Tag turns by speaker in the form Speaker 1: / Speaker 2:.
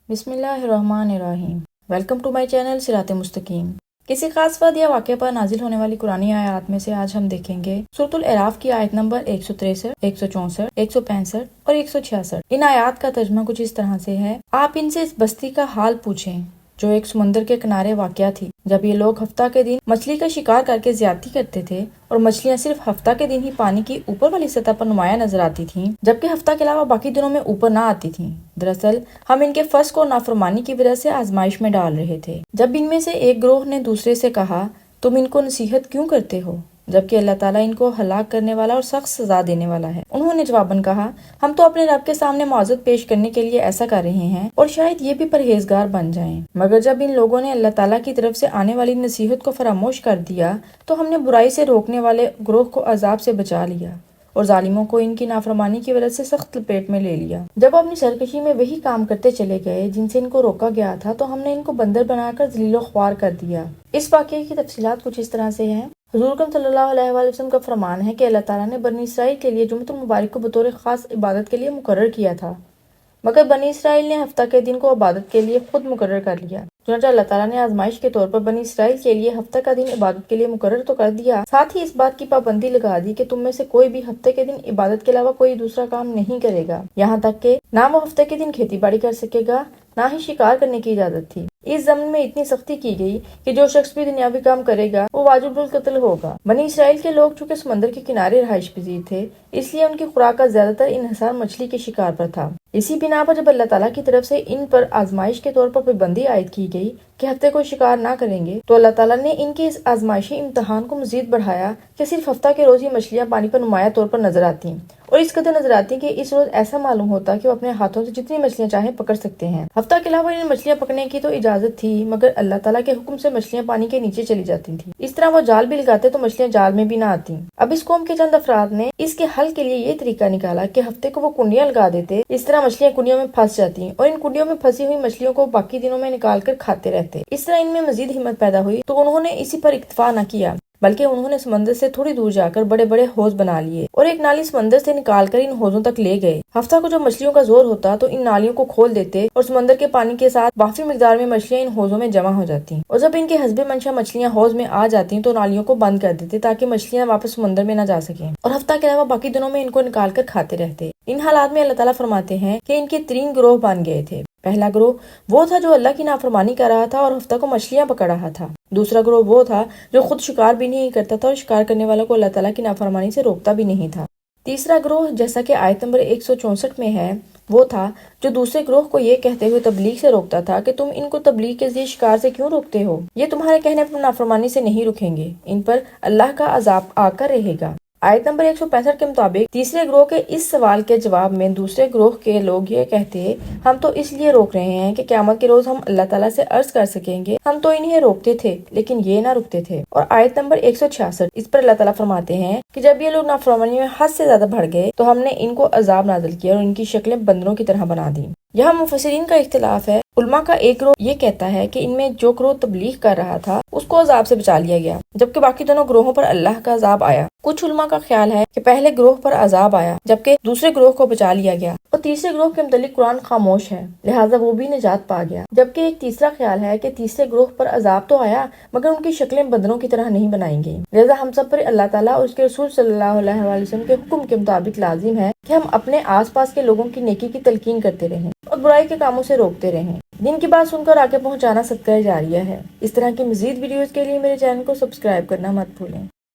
Speaker 1: بسم اللہ الرحمن الرحیم۔ ویلکم ٹو مائی چینل صراط مستقیم۔ کسی خاص وقت یا واقعہ پر نازل ہونے والی قرآنی آیات میں سے آج ہم دیکھیں گے سورۃ الاعراف کی آیت نمبر 163، 164، 165 اور 166۔ ان آیات کا ترجمہ کچھ اس طرح سے ہے: آپ ان سے اس بستی کا حال پوچھیں جو ایک سمندر کے کنارے واقع تھی، جب یہ لوگ ہفتہ کے دن مچھلی کا شکار کر کے زیادتی کرتے تھے اور مچھلیاں صرف ہفتہ کے دن ہی پانی کی اوپر والی سطح پر نمایاں نظر آتی تھیں، جبکہ ہفتہ کے علاوہ باقی دنوں میں اوپر نہ آتی تھیں۔ دراصل ہم ان کے فسق اور نافرمانی کی وجہ سے آزمائش میں ڈال رہے تھے۔ جب ان میں سے ایک گروہ نے دوسرے سے کہا، تم ان کو نصیحت کیوں کرتے ہو جبکہ اللہ تعالیٰ ان کو ہلاک کرنے والا اور سخت سزا دینے والا ہے؟ انہوں نے جواباً کہا، ہم تو اپنے رب کے سامنے معذرت پیش کرنے کے لیے ایسا کر رہے ہیں اور شاید یہ بھی پرہیزگار بن جائیں۔ مگر جب ان لوگوں نے اللہ تعالیٰ کی طرف سے آنے والی نصیحت کو فراموش کر دیا تو ہم نے برائی سے روکنے والے گروہ کو عذاب سے بچا لیا اور ظالموں کو ان کی نافرمانی کی وجہ سے سخت لپیٹ میں لے لیا۔ جب اپنی سرکشی میں وہی کام کرتے چلے گئے جن سے ان کو روکا گیا تھا تو ہم نے ان کو بندر بنا کر ذلیل و خوار کر دیا۔ اس واقعے کی تفصیلات کچھ اس طرح سے ہیں۔ حضور اکرم صلی اللہ علیہ وآلہ وسلم کا فرمان ہے کہ اللہ تعالیٰ نے بنی اسرائیل کے لیے جمعۃ المبارک کو بطور خاص عبادت کے لیے مقرر کیا تھا، مگر بنی اسرائیل نے ہفتہ کے دن کو عبادت کے لیے خود مقرر کر لیا۔ چنانچہ اللہ تعالیٰ نے آزمائش کے طور پر بنی اسرائیل کے لیے ہفتہ کا دن عبادت کے لیے مقرر تو کر دیا، ساتھ ہی اس بات کی پابندی لگا دی کہ تم میں سے کوئی بھی ہفتے کے دن عبادت کے علاوہ کوئی دوسرا کام نہیں کرے گا، یہاں تک کہ نہ وہ ہفتے کے دن کھیتی باڑی کر سکے گا، نہ ہی شکار کرنے کی اجازت تھی۔ اس ضمن میں اتنی سختی کی گئی کہ جو شخص بھی دنیاوی کام کرے گا وہ واجب القتل ہوگا۔ بنی اسرائیل کے لوگ چونکہ سمندر کے کنارے رہائش پذیر تھے، اس لیے ان کی خوراک کا زیادہ تر انحصار مچھلی کے شکار پر تھا۔ اسی بنا پر جب اللہ تعالیٰ کی طرف سے ان پر آزمائش کے طور پر پابندی عائد کی گئی کہ ہفتے کو شکار نہ کریں گے، تو اللہ تعالیٰ نے ان کے اس آزمائشی امتحان کو مزید بڑھایا کہ صرف ہفتہ کے روز ہی مچھلیاں پانی پر نمایاں طور پر نظر آتی اور اس قدر نظر آتی کہ اس روز ایسا معلوم ہوتا کہ وہ اپنے ہاتھوں سے جتنی مچھلیاں چاہیں پکڑ سکتے ہیں۔ ہفتہ کے علاوہ انہیں مچھلیاں پکڑنے کی تو اجازت تھی، مگر اللہ تعالیٰ کے حکم سے مچھلیاں پانی کے نیچے چلی جاتی تھیں۔ اس طرح وہ جال بھی لگاتے تو مچھلیاں جال میں بھی نہ آتی۔ اب اس قوم کے چند افراد نے اس کے حل کے لیے یہ طریقہ نکالا کہ ہفتے کو وہ کنڈیاں لگا دیتے، اس طرح مچھلیاں کنڈیوں میں پھنس جاتی اور ان کنڈیوں میں پھنسی ہوئی مچھلیوں کو باقی دنوں میں نکال کر کھاتے رہتے۔ اس طرح ان میں مزید ہمت پیدا ہوئی تو انہوں نے اسی پر اکتفا نہ کیا، بلکہ انہوں نے سمندر سے تھوڑی دور جا کر بڑے بڑے حوض بنا لیے اور ایک نالی سمندر سے نکال کر ان حوضوں تک لے گئے۔ ہفتہ کو جب مچھلیوں کا زور ہوتا تو ان نالیوں کو کھول دیتے اور سمندر کے پانی کے ساتھ کافی مقدار میں مچھلیاں ان حوضوں میں جمع ہو جاتی اور جب ان کے حسب منشا مچھلیاں حوض میں آ جاتی تو نالیوں کو بند کر دیتے تاکہ مچھلیاں واپس سمندر میں نہ جا سکیں اور ہفتہ کے علاوہ باقی دنوں میں ان کو نکال کر کھاتے رہتے۔ ان حالات میں اللہ تعالیٰ فرماتے ہیں کہ ان کے 3 گروہ بن گئے تھے۔ پہلا گروہ وہ تھا جو اللہ کی نافرمانی کر رہا تھا اور ہفتہ کو مچھلیاں پکڑ رہا تھا۔ دوسرا گروہ وہ تھا جو خود شکار بھی نہیں کرتا تھا اور شکار کرنے والوں کو اللہ تعالیٰ کی نافرمانی سے روکتا بھی نہیں تھا۔ تیسرا گروہ، جیسا کہ آیت نمبر 164 میں ہے، وہ تھا جو دوسرے گروہ کو یہ کہتے ہوئے تبلیغ سے روکتا تھا کہ تم ان کو تبلیغ کے ذریعے شکار سے کیوں روکتے ہو؟ یہ تمہارے کہنے پر نافرمانی سے نہیں رکیں گے، ان پر اللہ کا عذاب آ کر رہے گا۔ آیت نمبر 165 کے مطابق تیسرے گروہ کے اس سوال کے جواب میں دوسرے گروہ کے لوگ یہ کہتے، ہم تو اس لیے روک رہے ہیں کہ قیامت کے روز ہم اللہ تعالیٰ سے عرض کر سکیں گے، ہم تو انہیں روکتے تھے لیکن یہ نہ رکتے تھے۔ اور آیت نمبر 166، اس پر اللہ تعالیٰ فرماتے ہیں کہ جب یہ لوگ نافرمانی میں حد سے زیادہ بڑھ گئے تو ہم نے ان کو عذاب نازل کیا اور ان کی شکلیں بندروں کی طرح بنا دی۔ یہاں مفسرین کا اختلاف ہے۔ علماء کا ایک گروہ یہ کہتا ہے کہ ان میں جو گروہ تبلیغ کر رہا تھا اس کو عذاب سے بچا لیا گیا، جبکہ باقی دونوں گروہوں پر اللہ کا عذاب آیا۔ کچھ علماء کا خیال ہے کہ پہلے گروہ پر عذاب آیا جبکہ دوسرے گروہ کو بچا لیا گیا اور تیسرے گروہ کے متعلق قرآن خاموش ہے، لہٰذا وہ بھی نجات پا گیا۔ جبکہ ایک تیسرا خیال ہے کہ تیسرے گروہ پر عذاب تو آیا مگر ان کی شکلیں بندروں کی طرح نہیں بنائی گئیں، لہٰذا ہم سب پر اللہ تعالیٰ اور اس کے رسول صلی اللہ علیہ وآلہ وسلم کے حکم کے مطابق لازم ہے کہ ہم اپنے آس پاس کے لوگوں کی نیکی کی تلقین کرتے رہیں اور برائی کے کاموں سے روکتے رہیں۔ دین کی بات سن کر آگے پہنچانا صدقہ جاریہ ہے۔ اس طرح کی مزید ویڈیوز کے لیے میرے چینل کو سبسکرائب کرنا مت بھولیں۔